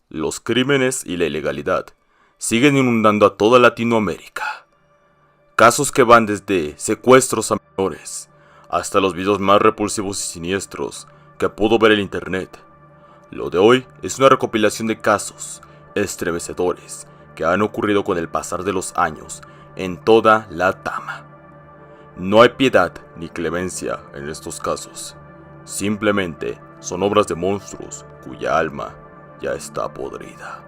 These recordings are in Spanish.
Los crímenes y la ilegalidad siguen inundando a toda Latinoamérica. Casos que van desde secuestros a menores, hasta los videos más repulsivos y siniestros que pudo ver el internet. Lo de hoy es una recopilación de casos estremecedores que han ocurrido con el pasar de los años en toda LATAM. No hay piedad ni clemencia en estos casos. Simplemente son obras de monstruos cuya alma ya está podrida.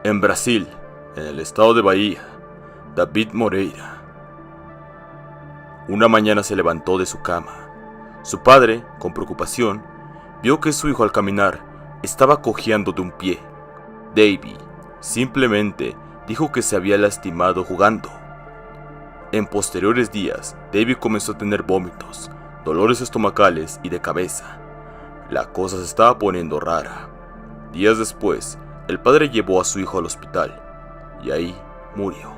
En Brasil, en el estado de Bahía, David Moreira. Una mañana se levantó de su cama. Su padre, con preocupación, vio que su hijo al caminar estaba cojeando de un pie. David simplemente dijo que se había lastimado jugando. En posteriores días, David comenzó a tener vómitos, dolores estomacales y de cabeza. La cosa se estaba poniendo rara. Días después, el padre llevó a su hijo al hospital y ahí murió.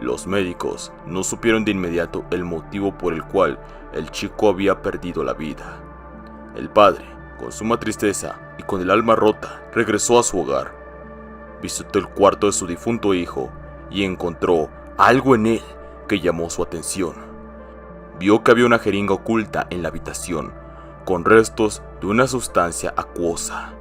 Los médicos no supieron de inmediato el motivo por el cual el chico había perdido la vida. El padre, con suma tristeza y con el alma rota, regresó a su hogar. Visitó el cuarto de su difunto hijo y encontró algo en él que llamó su atención. Vio que había una jeringa oculta en la habitación, con restos de una sustancia acuosa.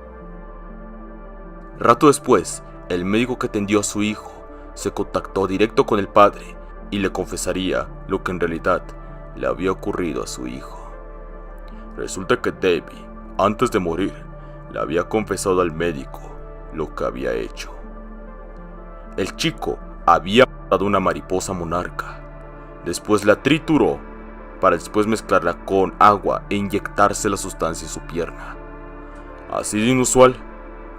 Rato después, el médico que atendió a su hijo se contactó directo con el padre y le confesaría lo que en realidad le había ocurrido a su hijo. Resulta que David, antes de morir, le había confesado al médico lo que había hecho. El chico había matado una mariposa monarca. Después la trituró para después mezclarla con agua e inyectarse la sustancia en su pierna. Así de inusual,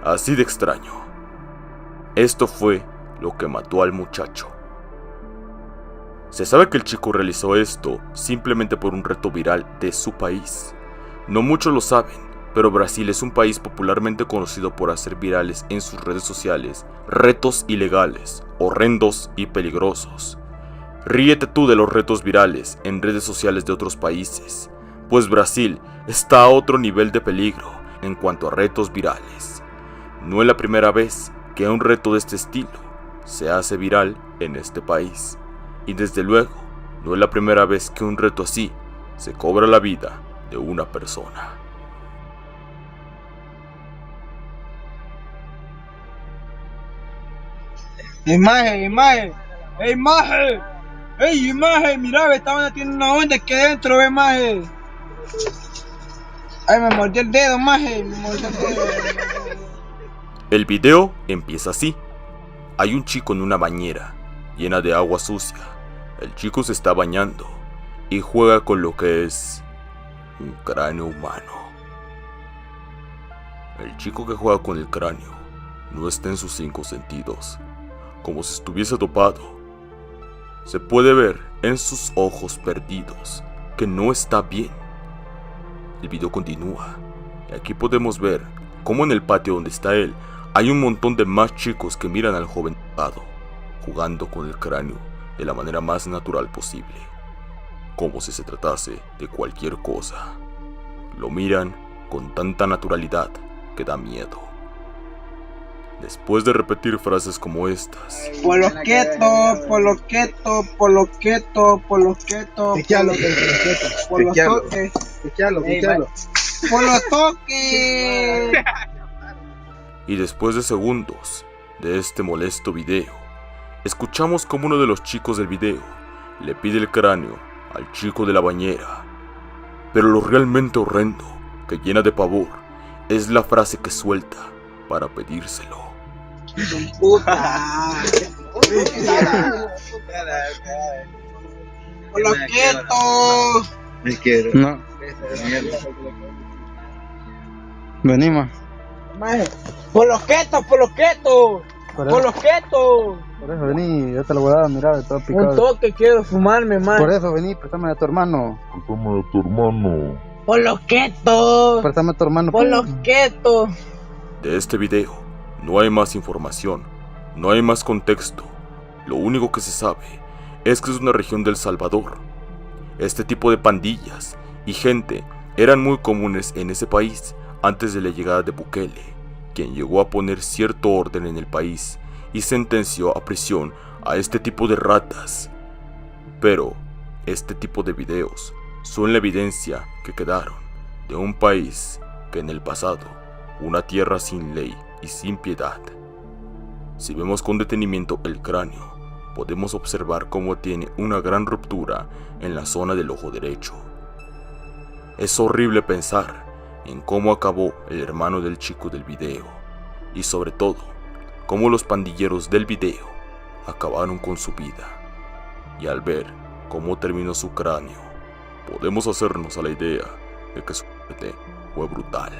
así de extraño. Esto fue lo que mató al muchacho. Se sabe que el chico realizó esto simplemente por un reto viral de su país. No muchos lo saben, pero Brasil es un país popularmente conocido por hacer virales en sus redes sociales retos ilegales, horrendos y peligrosos. Ríete tú de los retos virales en redes sociales de otros países, pues Brasil está a otro nivel de peligro en cuanto a retos virales. No es la primera vez que un reto de este estilo se hace viral en este país, y desde luego no es la primera vez que un reto así se cobra la vida de una persona. Imagen, ey, imagen, mira, esta tiene una onda aquí dentro, imagen. Ay, me mordió el dedo, imagen, me mordió el dedo. El video empieza así. Hay un chico en una bañera llena de agua sucia. El chico se está bañando y juega con lo que es un cráneo humano. El chico que juega con el cráneo no está en sus 5 sentidos, como si estuviese dopado. Se puede ver en sus ojos perdidos que no está bien. El video continúa y aquí podemos ver cómo en el patio donde está él hay un montón de más chicos que miran al joven dopado, jugando con el cráneo de la manera más natural posible, como si se tratase de cualquier cosa. Lo miran con tanta naturalidad que da miedo. Después de repetir frases como estas: por los quietos, por los quietos, por los quietos, por los quietos, por los toques, por los toques. Y después de segundos de este molesto video, escuchamos como uno de los chicos del video le pide el cráneo al chico de la bañera. Pero lo realmente horrendo, que llena de pavor, es la frase que suelta para pedírselo. Puta. Por los quietos. Me quiero. No. Venimos. Por los quietos, por los quietos. Por los quietos. Por eso vení, yo te lo voy a dar, mira, de todo picado. Un toque, quiero fumarme, man. Por eso vení, préstame a tu hermano. Por los quietos. Préstame a tu hermano. Por los quietos. De este video no hay más información, no hay más contexto. Lo único que se sabe es que es una región del Salvador. Este tipo de pandillas y gente eran muy comunes en ese país antes de la llegada de Bukele, quien llegó a poner cierto orden en el país y sentenció a prisión a este tipo de ratas. Pero este tipo de videos son la evidencia que quedaron de un país que en el pasado, una tierra sin ley y sin piedad. Si vemos con detenimiento el cráneo, podemos observar cómo tiene una gran ruptura en la zona del ojo derecho. Es horrible pensar en cómo acabó el hermano del chico del video, y sobre todo, cómo los pandilleros del video acabaron con su vida. Y al ver cómo terminó su cráneo, podemos hacernos a la idea de que su muerte fue brutal.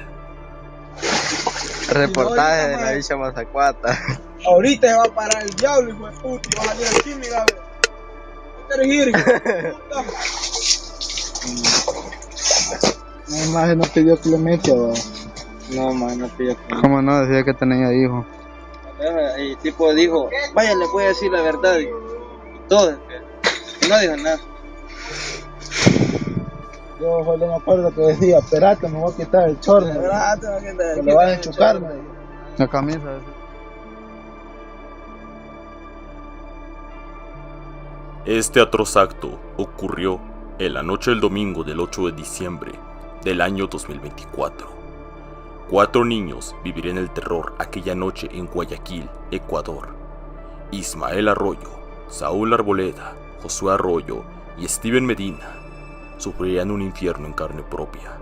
Reportaje de la dicha Mazacuata. Ahorita se va a parar el diablo, hijo de puta, y va a salir aquí, mira, ¿no quieres ir? No, más no pidió clemencia, ¿va? No, man, no pidió clemencia. ¿Cómo no? Decía que tenía hijo. El tipo dijo, vaya, le voy a decir la verdad. Y todo, y no dijo nada. Yo solo me acuerdo que decía, espérate, me voy a quitar el chorro. Que lo vas a enchucar, me dijo. La camisa. Este atroz acto ocurrió en la noche del domingo del 8 de diciembre del año 2024. 4 niños vivirían el terror aquella noche en Guayaquil, Ecuador. Ismael Arroyo, Saúl Arboleda, Josué Arroyo y Steven Medina sufrirían un infierno en carne propia.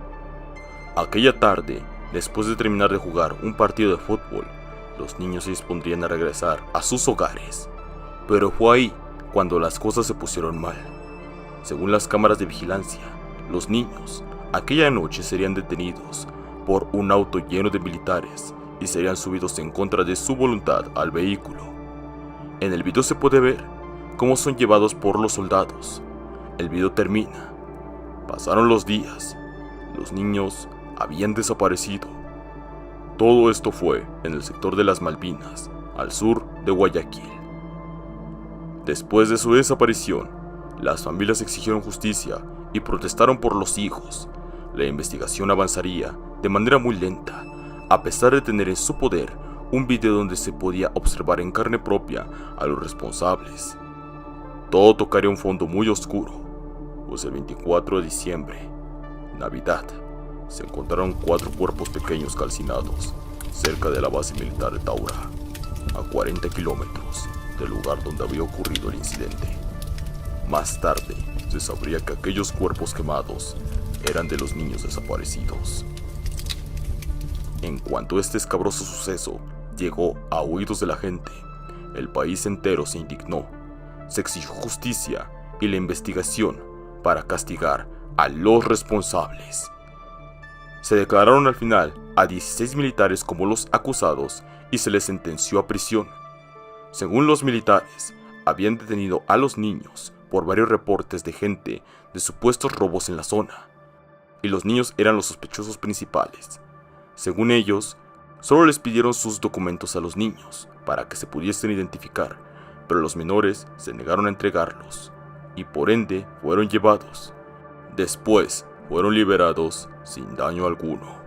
Aquella tarde, después de terminar de jugar un partido de fútbol, los niños se dispondrían a regresar a sus hogares. Pero fue ahí cuando las cosas se pusieron mal. Según las cámaras de vigilancia, los niños aquella noche serían detenidos por un auto lleno de militares y serían subidos en contra de su voluntad al vehículo. En el video se puede ver cómo son llevados por los soldados. El video termina. Pasaron los días. Los niños habían desaparecido. Todo esto fue en el sector de las Malvinas, al sur de Guayaquil. Después de su desaparición, las familias exigieron justicia y protestaron por los hijos. La investigación avanzaría de manera muy lenta, a pesar de tener en su poder un video donde se podía observar en carne propia a los responsables. Todo tocaría un fondo muy oscuro, pues el 24 de diciembre, Navidad, se encontraron 4 cuerpos pequeños calcinados cerca de la base militar de Taura, a 40 kilómetros del lugar donde había ocurrido el incidente. Más tarde, se sabría que aquellos cuerpos quemados eran de los niños desaparecidos. En cuanto este escabroso suceso llegó a oídos de la gente, el país entero se indignó. Se exigió justicia y la investigación para castigar a los responsables. Se declararon al final a 16 militares como los acusados y se les sentenció a prisión. Según los militares, habían detenido a los niños por varios reportes de gente de supuestos robos en la zona, y los niños eran los sospechosos principales. Según ellos, solo les pidieron sus documentos a los niños para que se pudiesen identificar, pero los menores se negaron a entregarlos, y por ende fueron llevados. Después fueron liberados sin daño alguno.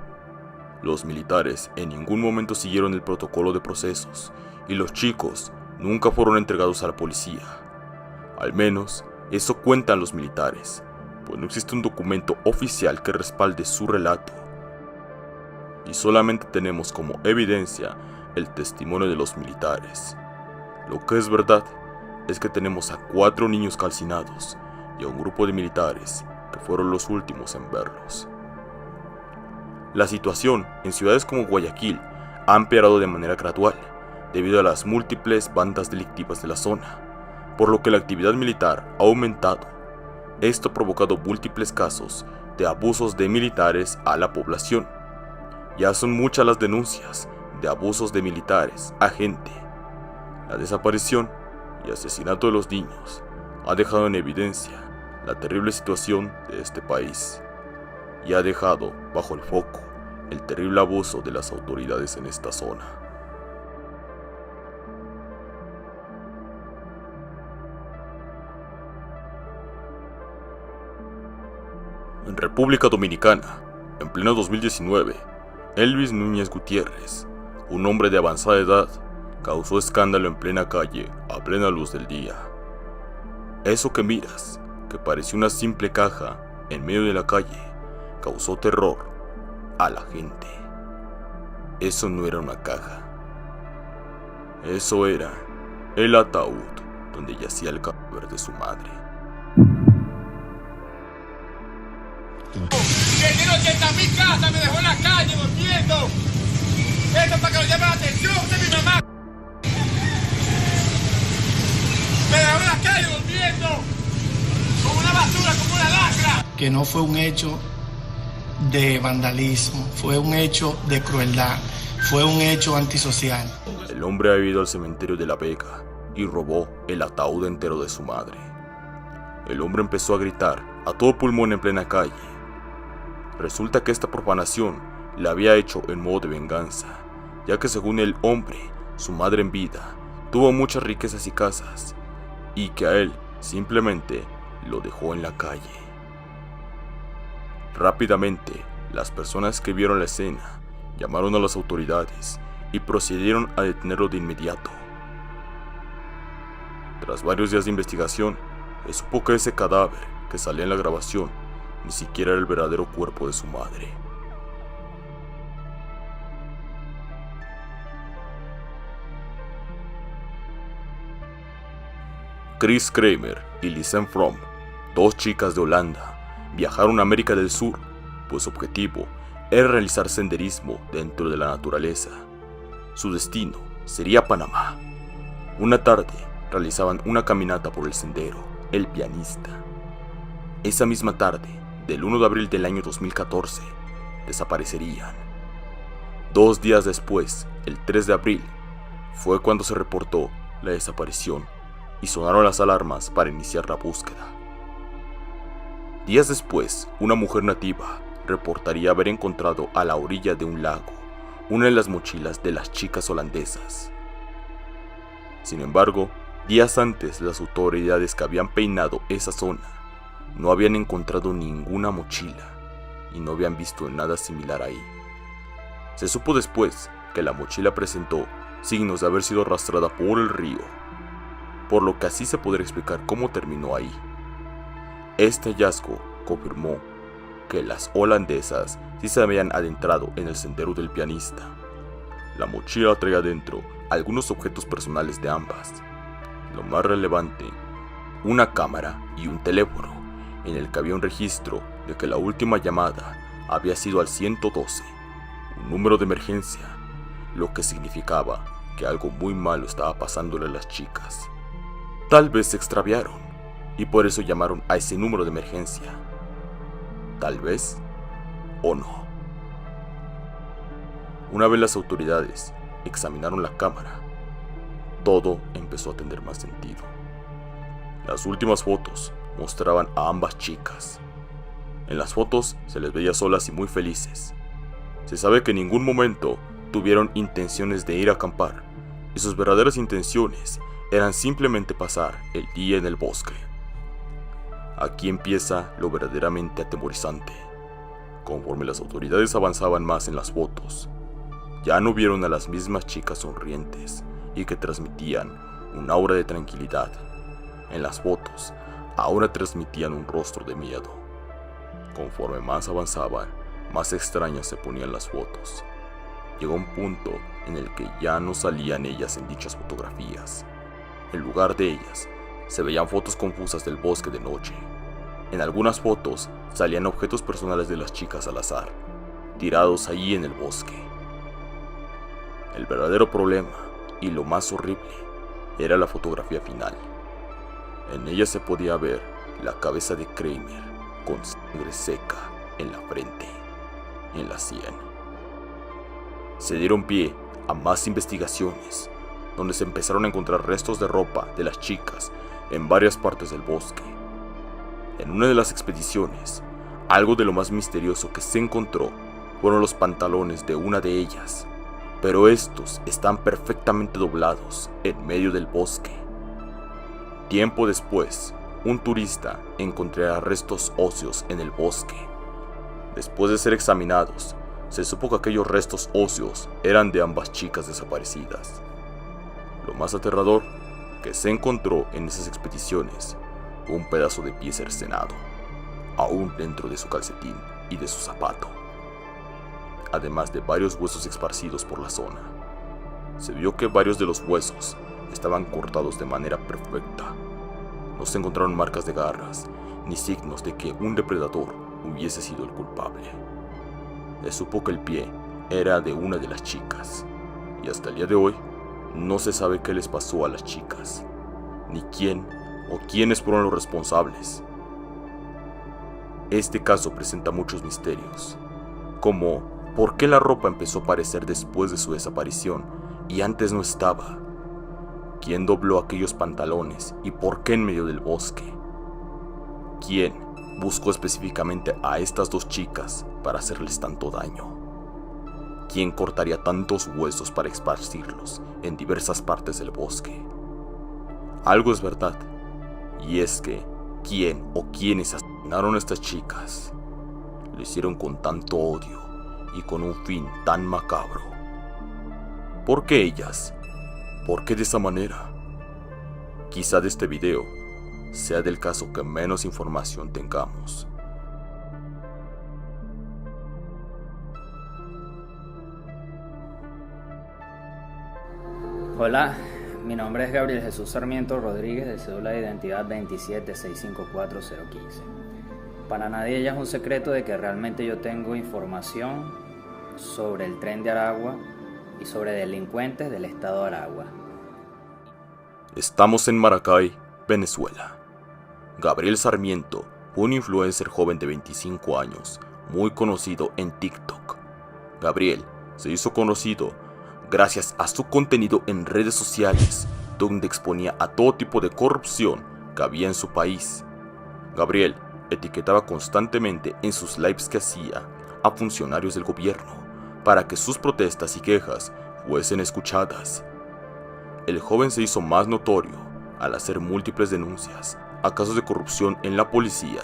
Los militares en ningún momento siguieron el protocolo de procesos, y los chicos nunca fueron entregados a la policía. Al menos, eso cuentan los militares, pues no existe un documento oficial que respalde su relato. Y solamente tenemos como evidencia el testimonio de los militares. Lo que es verdad es que tenemos a 4 niños calcinados y a un grupo de militares que fueron los últimos en verlos. La situación en ciudades como Guayaquil ha empeorado de manera gradual debido a las múltiples bandas delictivas de la zona, por lo que la actividad militar ha aumentado. Esto ha provocado múltiples casos de abusos de militares a la población. Ya son muchas las denuncias de abusos de militares a gente. La desaparición y asesinato de los niños ha dejado en evidencia la terrible situación de este país y ha dejado bajo el foco el terrible abuso de las autoridades en esta zona. En República Dominicana, en pleno 2019, Elvis Núñez Gutiérrez, un hombre de avanzada edad, causó escándalo en plena calle a plena luz del día. Eso que miras, que parecía una simple caja en medio de la calle, causó terror a la gente. Eso no era una caja. Eso era el ataúd donde yacía el cadáver de su madre. Que tiene 80.000 casas, me dejó en la calle durmiendo. Esto para que lo llame la atención de mi mamá. Me dejó en la calle durmiendo. Como una basura, como una lacra. Que no fue un hecho de vandalismo, fue un hecho de crueldad, fue un hecho antisocial. El hombre había ido al cementerio de La Vega y robó el ataúd entero de su madre. El hombre empezó a gritar a todo pulmón en plena calle. Resulta que esta profanación la había hecho en modo de venganza, ya que según el hombre, su madre en vida tuvo muchas riquezas y casas, y que a él simplemente lo dejó en la calle. Rápidamente, las personas que vieron la escena llamaron a las autoridades y procedieron a detenerlo de inmediato. Tras varios días de investigación, se supo que ese cadáver que salía en la grabación ni siquiera era el verdadero cuerpo de su madre. Chris Kramer y Lisanne From, dos chicas de Holanda, viajaron a América del Sur, pues su objetivo era realizar senderismo dentro de la naturaleza. Su destino sería Panamá. Una tarde realizaban una caminata por el sendero El Pianista. Esa misma tarde, del 1 de abril del año 2014, desaparecerían. 2 días después, el 3 de abril, fue cuando se reportó la desaparición y sonaron las alarmas para iniciar la búsqueda. Días después, una mujer nativa reportaría haber encontrado a la orilla de un lago una de las mochilas de las chicas holandesas. Sin embargo, días antes, las autoridades que habían peinado esa zona no habían encontrado ninguna mochila y no habían visto nada similar ahí. Se supo después que la mochila presentó signos de haber sido arrastrada por el río, por lo que así se podría explicar cómo terminó ahí. Este hallazgo confirmó que las holandesas sí se habían adentrado en el sendero del pianista. La mochila traía dentro algunos objetos personales de ambas. Lo más relevante, una cámara y un teléfono, en el que había un registro de que la última llamada había sido al 112, un número de emergencia, lo que significaba que algo muy malo estaba pasándole a las chicas. Tal vez se extraviaron y por eso llamaron a ese número de emergencia. Tal vez o no. Una vez las autoridades examinaron la cámara, todo empezó a tener más sentido. Las últimas fotos mostraban a ambas chicas. En las fotos se les veía solas y muy felices. Se sabe que en ningún momento tuvieron intenciones de ir a acampar, y sus verdaderas intenciones eran simplemente pasar el día en el bosque. Aquí empieza lo verdaderamente atemorizante. Conforme las autoridades avanzaban más en las fotos, ya no vieron a las mismas chicas sonrientes y que transmitían un aura de tranquilidad. En las fotos, ahora transmitían un rostro de miedo. Conforme más avanzaban, más extrañas se ponían las fotos. Llegó un punto en el que ya no salían ellas en dichas fotografías. En lugar de ellas, se veían fotos confusas del bosque de noche. En algunas fotos salían objetos personales de las chicas al azar, tirados allí en el bosque. El verdadero problema, y lo más horrible, era la fotografía final. En ella se podía ver la cabeza de Kramer con sangre seca en la frente, en la sien. Se dieron pie a más investigaciones, donde se empezaron a encontrar restos de ropa de las chicas en varias partes del bosque. En una de las expediciones, algo de lo más misterioso que se encontró fueron los pantalones de una de ellas, pero estos están perfectamente doblados en medio del bosque. Tiempo después, un turista encontrará restos óseos en el bosque, Después de ser examinados, se supo que aquellos restos óseos eran de ambas chicas desaparecidas. Lo más aterrador que se encontró en esas expediciones fue un pedazo de pie cercenado, aún dentro de su calcetín y de su zapato, además de varios huesos esparcidos por la zona. Se vio que varios de los huesos estaban cortados de manera perfecta. No se encontraron marcas de garras ni signos de que un depredador hubiese sido el culpable. Se supo que el pie era de una de las chicas, y hasta el día de hoy no se sabe qué les pasó a las chicas, ni quién o quiénes fueron los responsables. Este caso presenta muchos misterios, como ¿por qué la ropa empezó a aparecer después de su desaparición y antes no estaba? ¿Quién dobló aquellos pantalones y por qué en medio del bosque? ¿Quién buscó específicamente a estas dos chicas para hacerles tanto daño? ¿Quién cortaría tantos huesos para esparcirlos en diversas partes del bosque? Algo es verdad, y es que quién o quiénes asesinaron a estas chicas lo hicieron con tanto odio y con un fin tan macabro. ¿Por qué ellas? ¿Por qué de esa manera? Quizá de este video sea del caso que menos información tengamos. Hola, mi nombre es Gabriel Jesús Sarmiento Rodríguez, de cédula de identidad 27654-015. Para nadie ya es un secreto de que realmente yo tengo información sobre el tren de Aragua y sobre delincuentes del estado de Aragua. Estamos en Maracay, Venezuela. Gabriel Sarmiento fue un influencer joven de 25 años, muy conocido en TikTok. Gabriel se hizo conocido gracias a su contenido en redes sociales, donde exponía a todo tipo de corrupción que había en su país. Gabriel etiquetaba constantemente en sus lives que hacía a funcionarios del gobierno para que sus protestas y quejas fuesen escuchadas. El joven se hizo más notorio al hacer múltiples denuncias a casos de corrupción en la policía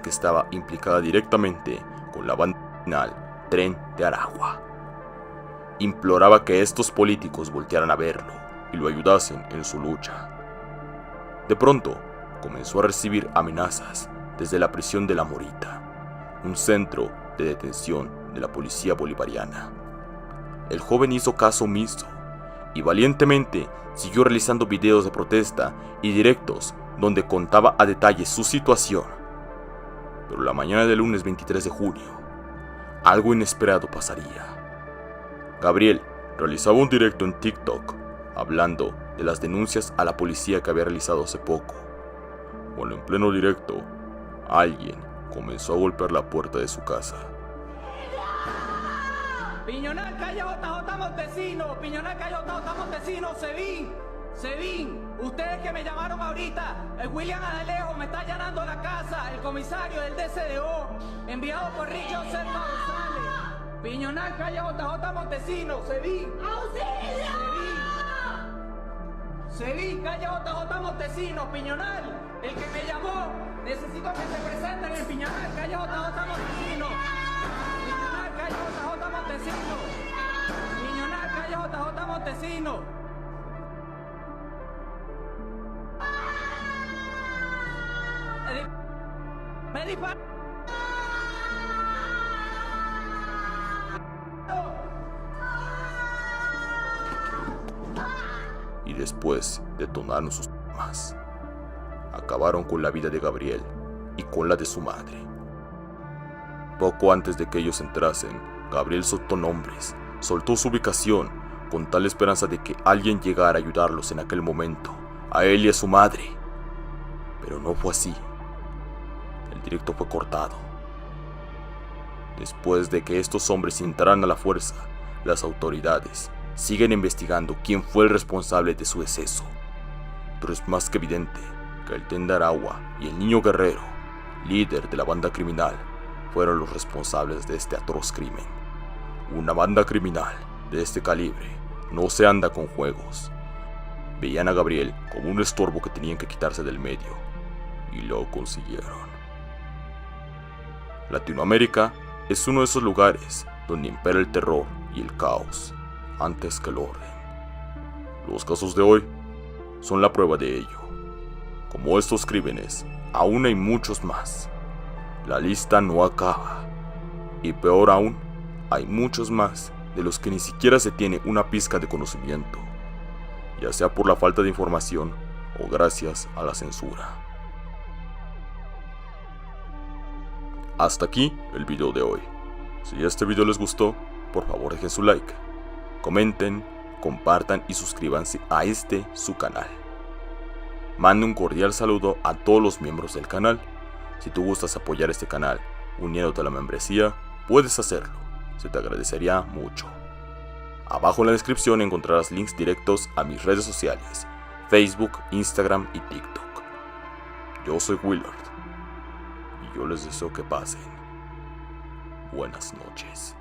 que estaba implicada directamente con la banda criminal Tren de Aragua. Imploraba que estos políticos voltearan a verlo y lo ayudasen en su lucha. De pronto, comenzó a recibir amenazas desde la prisión de La Morita, un centro de detención de la policía bolivariana. El joven hizo caso omiso y valientemente siguió realizando videos de protesta y directos donde contaba a detalle su situación. Pero la mañana del lunes 23 de junio, algo inesperado pasaría. Gabriel realizaba un directo en TikTok hablando de las denuncias a la policía que había realizado hace poco, cuando en pleno directo alguien comenzó a golpear la puerta de su casa. Piñonal, calle JJ Montesino, Piñonal, calle JJ Montesino, Sevín, ustedes que me llamaron ahorita, el William Adalejo me está allanando la casa, el comisario del DCDO, enviado por Ricky José González. Piñonal, calle JJ Montesino, Sevín. ¡Auxilio! Sevín, calle JJ Montesino, Piñonal, el que me llamó, necesito que se presenten en Piñonal, calle JJ Montesino. Piñonal, calle JJ Montesino. Piñonal, calle JJ Montesino. Me disparó. Y después detonaron sus armas. Acabaron con la vida de Gabriel y con la de su madre. Poco antes de que ellos entrasen, Gabriel soltó nombres, soltó su ubicación, con tal esperanza de que alguien llegara a ayudarlos en aquel momento, a él y a su madre. Pero no fue así. El directo fue cortado. Después de que estos hombres entraran a la fuerza, las autoridades siguen investigando quién fue el responsable de su deceso. Pero es más que evidente que el Tren de Aragua y el niño Guerrero, líder de la banda criminal, fueron los responsables de este atroz crimen. Una banda criminal de este calibre no se anda con juegos. Veían a Gabriel como un estorbo que tenían que quitarse del medio, y lo consiguieron. Latinoamérica es uno de esos lugares donde impera el terror y el caos antes que el orden. Los casos de hoy son la prueba de ello. Como estos crímenes, aún hay muchos más. La lista no acaba. Y peor aún, hay muchos más de los que ni siquiera se tiene una pizca de conocimiento, ya sea por la falta de información o gracias a la censura. Hasta aquí el video de hoy. Si este video les gustó, por favor dejen su like, comenten, compartan y suscríbanse a su canal. Mando un cordial saludo a todos los miembros del canal. Si tú gustas apoyar este canal uniéndote a la membresía, puedes hacerlo, se te agradecería mucho. Abajo en la descripción encontrarás links directos a mis redes sociales, Facebook, Instagram y TikTok. Yo soy Willard y yo les deseo que pasen buenas noches.